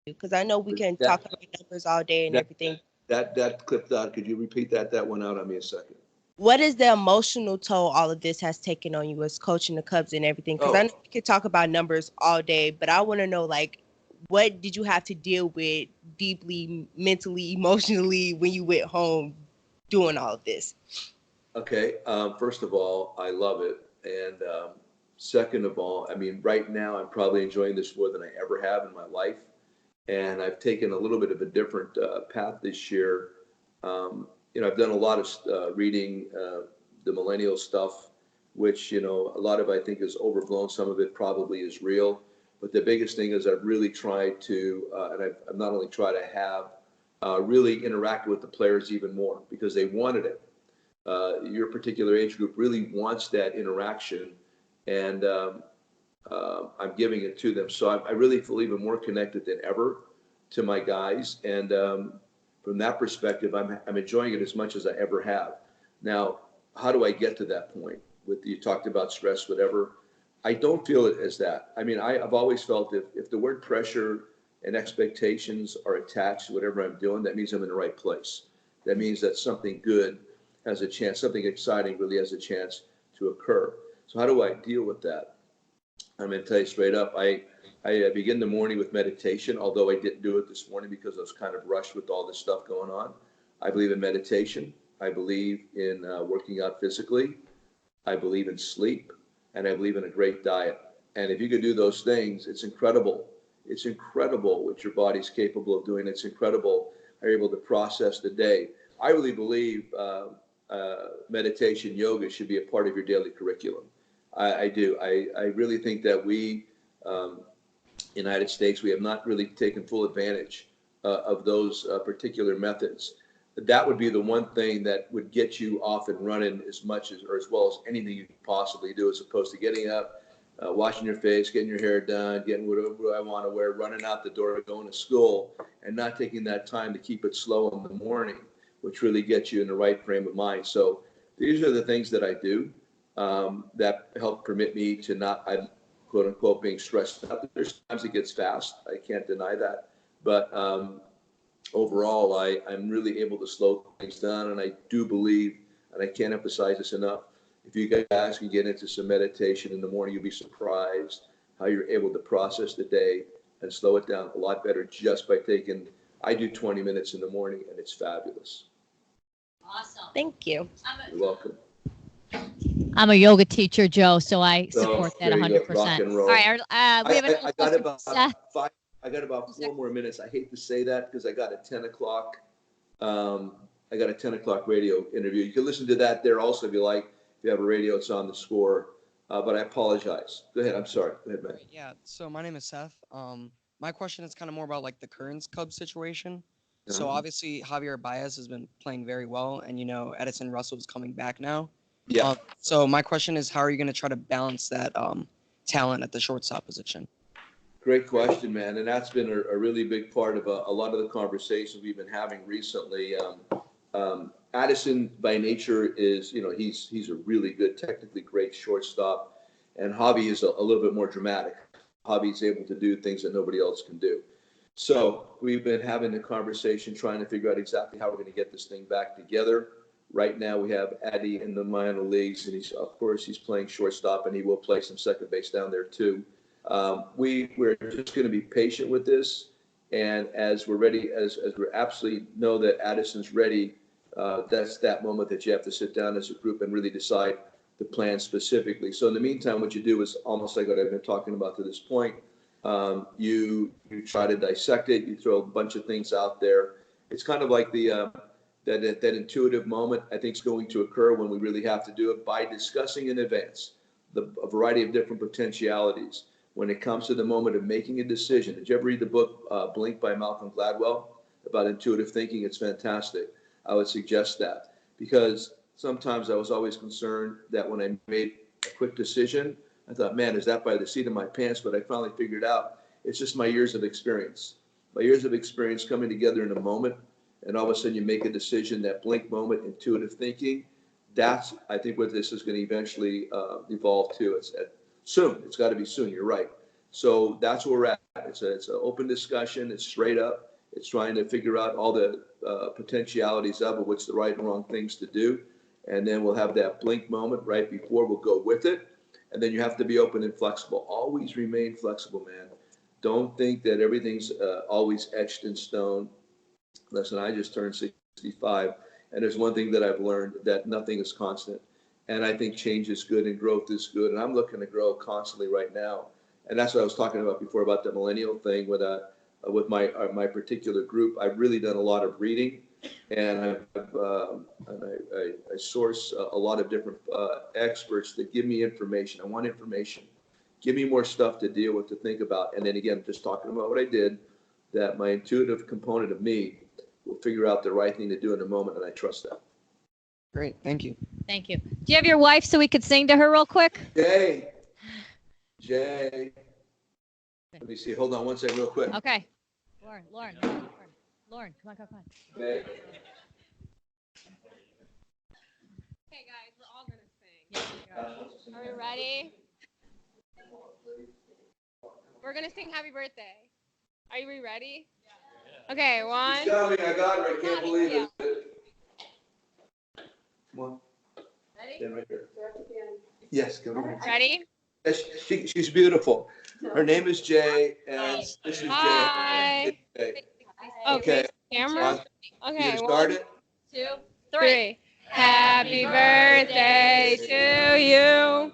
Because I know we can That talk about numbers all day and that everything. that clipped out. Could you repeat that? That went out on me a second. What is the emotional toll all of this has taken on you as coaching the Cubs and everything? Because I Oh, know we could talk about numbers all day, but I want to know, like, what did you have to deal with deeply, mentally, emotionally when you went home doing all of this? okay. First of all, I love it, and second of all, I mean, right now I'm probably enjoying this more than I ever have in my life, and I've taken a little bit of a different path this year. I've done a lot of reading the millennial stuff, which a lot of I think is overblown. Some of it probably is real, but the biggest thing is I've really tried to, and I've not only tried to have really interact with the players even more because they wanted it. Your particular age group really wants that interaction, and I'm giving it to them. So I really feel even more connected than ever to my guys, and from that perspective, I'm enjoying it as much as I ever have. Now, how do I get to that point? With you talked about stress, whatever. I don't feel it as that. I mean, I've always felt if the word pressure and expectations are attached to whatever I'm doing, that means I'm in the right place. That means that something good has a chance, something exciting really has a chance to occur. So how do I deal with that? I'm going to tell you straight up. I begin the morning with meditation, although I didn't do it this morning because I was kind of rushed with all this stuff going on. I believe in meditation. I believe in working out physically. I believe in sleep, and I believe in a great diet. And if you could do those things, it's incredible. It's incredible what your body's capable of doing. It's incredible how you're able to process the day. I really believe meditation, yoga should be a part of your daily curriculum. I do. I really think that we, United States, we have not really taken full advantage of those particular methods. That would be the one thing that would get you off and running as much as or as well as anything you could possibly do, as opposed to getting up, washing your face, getting your hair done, getting whatever I want to wear, running out the door, going to school, and not taking that time to keep it slow in the morning, which really gets you in the right frame of mind. So these are the things that I do that help permit me to not, I'm quote unquote being stressed out. There's times it gets fast. I can't deny that. But overall, I'm really able to slow things down. And I do believe, and I can't emphasize this enough, if you guys can get into some meditation in the morning, you'll be surprised how you're able to process the day and slow it down a lot better just by taking, I do 20 minutes in the morning and it's fabulous. Awesome. Thank you. You're welcome. I'm a yoga teacher, Joe, so I So support that there you go, rock 100%. and All roll. right, we have another I got question. about Seth, five. I got about 4 more minutes. I hate to say that because I got a 10 o'clock. I got a 10 o'clock radio interview. You can listen to that there also if you like. If you have a radio, it's on the score. But I apologize. Go ahead. I'm sorry. Go ahead, man. Right, yeah. So my name is Seth. My question is kind of more about like the current Cubs situation. So Uh-huh. obviously Javier Baez has been playing very well, and Edison Russell is coming back now. Yeah. So my question is, how are you going to try to balance that talent at the shortstop position? Great question, man. And that's been a really big part of a lot of the conversations we've been having recently. Addison, by nature, is he's a really good, technically great shortstop, and Javi is a little bit more dramatic. Javi's able to do things that nobody else can do. So we've been having the conversation, trying to figure out exactly how we're going to get this thing back together. Right now, we have Addy in the minor leagues, and he's playing shortstop, and he will play some second base down there too. We're just going to be patient with this, and as we're ready, as we absolutely know that Addison's ready, that's that moment that you have to sit down as a group and really decide the plan specifically. So in the meantime, what you do is almost like what I've been talking about to this point. You try to dissect it. You throw a bunch of things out there. It's kind of like that intuitive moment I think is going to occur when we really have to do it by discussing in advance a variety of different potentialities when it comes to the moment of making a decision. Did you ever read the book Blink by Malcolm Gladwell about intuitive thinking? It's fantastic. I would suggest that because sometimes I was always concerned that when I made a quick decision, I thought, man, is that by the seat of my pants? But I finally figured out it's just my years of experience. My years of experience coming together in a moment, and all of a sudden you make a decision, that blink moment, intuitive thinking, that's, I think, what this is going to eventually evolve to. Soon. It's got to be soon. You're right. So that's where we're at. It's an open discussion. It's straight up. It's trying to figure out all the potentialities of it, what's the right and wrong things to do. And then we'll have that blink moment right before we'll go with it. And then you have to be open and flexible. Always remain flexible, man. Don't think that everything's always etched in stone. Listen, I just turned 65. And there's one thing that I've learned, that nothing is constant. And I think change is good and growth is good. And I'm looking to grow constantly right now. And that's what I was talking about before about the millennial thing with my particular group. I've really done a lot of reading, and I source a lot of different experts that give me information. I want information. Give me more stuff to deal with, to think about. And then again, just talking about what I did, that my intuitive component of me will figure out the right thing to do in the moment, and I trust that. Great, thank you. Thank you. Do you have your wife so we could sing to her real quick? Jay. Let me see. Hold on one second real quick. Okay. Lauren, come on. Okay. Okay, guys, we're all gonna sing. Are we ready? We're gonna sing Happy Birthday. Are you ready? Yeah. Okay, one. Tell me I got it. I can't believe it. Come on. Ready? Stand right here. Yes, come on. Ready? Yes, she's beautiful. Her name is Jay, and this is Hi. Jay. Okay. Camera. Okay. You start it. 2, 3. Happy birthday to you.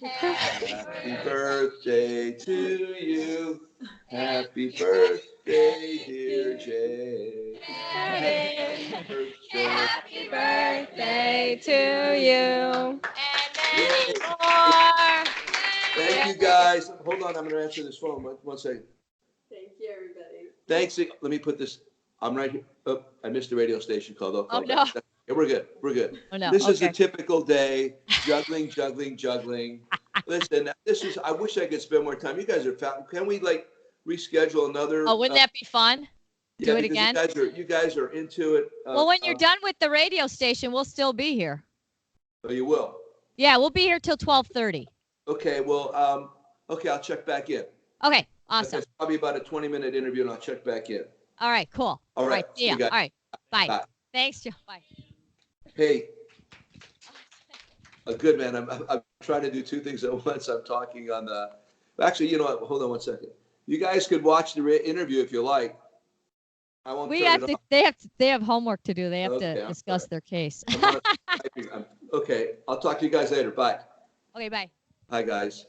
Happy birthday to you. Happy birthday, dear Jay. Happy birthday to you. And many more. Thank you, guys. Hold on, I'm going to answer this phone. One second. Thank you, everybody. Thanks. Let me put this. I'm right here. Oh, I missed the radio station call. Oh, no. Yeah, we're good. Oh, no. This is a Okay. typical day. Juggling. Listen, I wish I could spend more time. You guys are fat. Can we reschedule another? Oh, wouldn't that be fun? Yeah, Do it because again? You guys are into it. Well, when you're done with the radio station, we'll still be here. Oh, you will. Yeah, we'll be here till 12:30. Okay. Well, okay. I'll check back in. Okay, awesome. It's probably about a 20-minute interview, and I'll check back in. All right, cool. All right. See ya. you guys. All right, bye. Bye. Thanks, Joe. Bye. Hey. Good, man. I'm trying to do two things at once. I'm talking on the. Actually, you know what? Hold on one second. You guys could watch the interview if you like. I won't. We turn have it to. off. They have homework to do. They have Okay, to I'm discuss sorry. their case. Okay. I'll talk to you guys later. Bye. Okay, bye. Hi, guys.